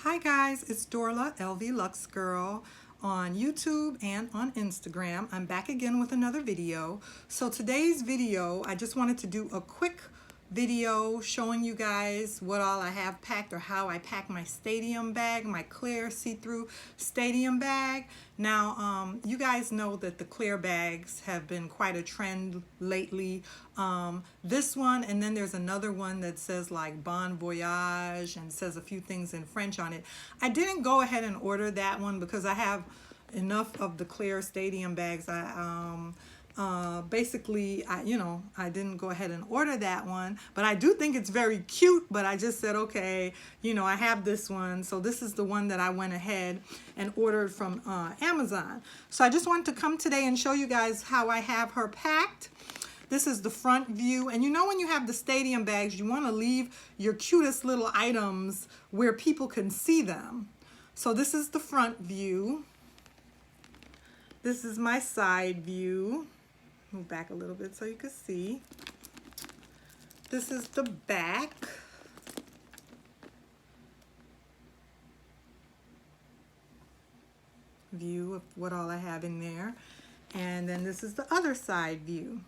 Hi guys, it's Dorla, LV Lux Girl, on YouTube and on Instagram. I'm back again with another video. So today's video, I just wanted to do a quick video showing you guys what all I have packed, or how I pack my stadium bag, my clear see-through stadium bag. Now, you guys know that the clear bags have been quite a trend lately. This one, and then there's another one that says like Bon Voyage and says a few things in French on it. I didn't go ahead and order that one because I have enough of the clear stadium bags. Basically, I didn't go ahead and order that one, but I do think it's very cute. But I just said, okay, I have this one, so this is the one that I went ahead and ordered from Amazon. So I just wanted to come today and show you guys how I have her packed. This is the front view, and when you have the stadium bags, you want to leave your cutest little items where people can see them. So this is the front view. This is my side view. Move back a little bit so you can see. This is the back. View of what all I have in there. And then this is the other side view.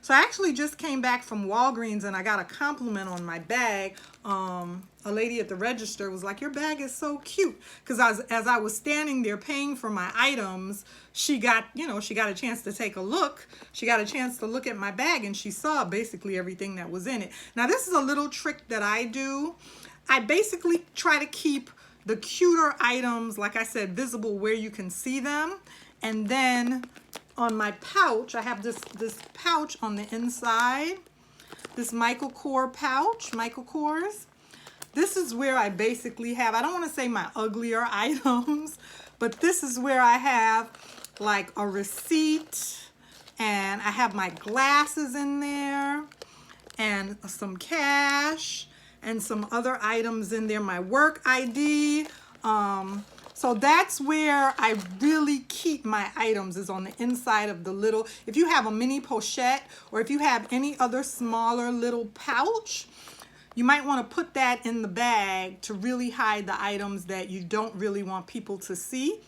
So I actually just came back from Walgreens and I got a compliment on my bag. A lady at the register was like, "Your bag is so cute." Because as I was standing there paying for my items, she got a chance to take a look. She got a chance to look at my bag and she saw basically everything that was in it. Now this is a little trick that I do. I basically try to keep the cuter items, like I said, visible where you can see them. And then on my pouch, I have this pouch on the inside, this Michael Kors pouch, Michael Kors. This is where I basically have, I don't want to say my uglier items, but this is where I have like a receipt, and I have my glasses in there, and some cash, and some other items in there, my work ID. So that's where I really keep my items, is on the inside of the little, if you have a mini pochette or if you have any other smaller little pouch, you might want to put that in the bag to really hide the items that you don't really want people to see.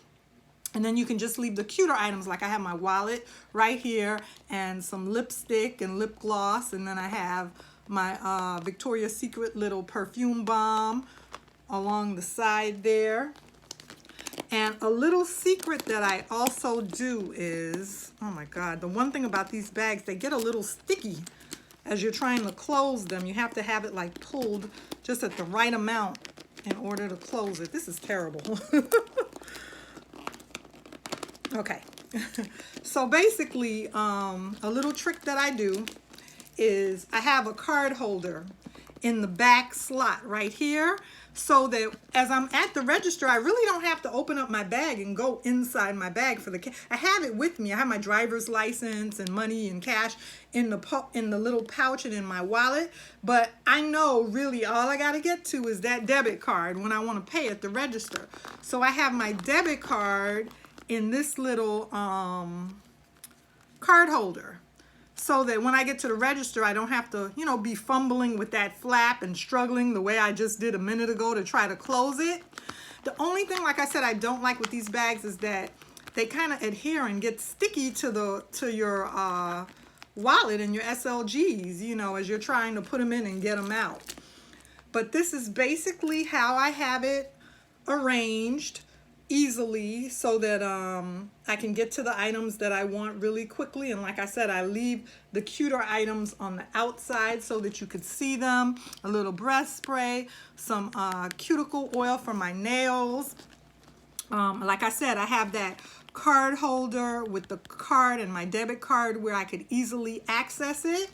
And then you can just leave the cuter items, like I have my wallet right here and some lipstick and lip gloss. And then I have my Victoria's Secret little perfume bomb along the side there. And a little secret that I also do is, oh my God, the one thing about these bags, they get a little sticky as you're trying to close them. You have to have it like pulled just at the right amount in order to close it. This is terrible. Okay. So basically, a little trick that I do is I have a card holder in the back slot right here, so that as I'm at the register, I really don't have to open up my bag and go inside my bag for the cash. I have it with me. I have my driver's license and money and cash in the little pouch and in my wallet. But I know really all I got to get to is that debit card when I want to pay at the register. So I have my debit card in this little card holder, so that when I get to the register, I don't have to, be fumbling with that flap and struggling the way I just did a minute ago to try to close it. The only thing, like I said, I don't like with these bags is that they kind of adhere and get sticky to your wallet and your SLGs, as you're trying to put them in and get them out. But this is basically how I have it arranged easily, so that I can get to the items that I want really quickly. And like I said, I leave the cuter items on the outside so that you could see them. A little breath spray, some cuticle oil for my nails. Like I said, I have that card holder with the card and my debit card where I could easily access it.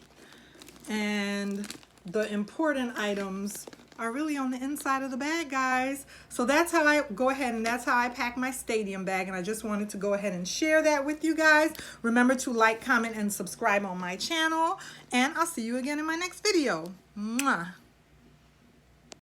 And the important items are really on the inside of the bag, guys. So that's how I go ahead, and that's how I pack my stadium bag. And I just wanted to go ahead and share that with you guys. Remember to like, comment, and subscribe on my channel. And I'll see you again in my next video. Mwah.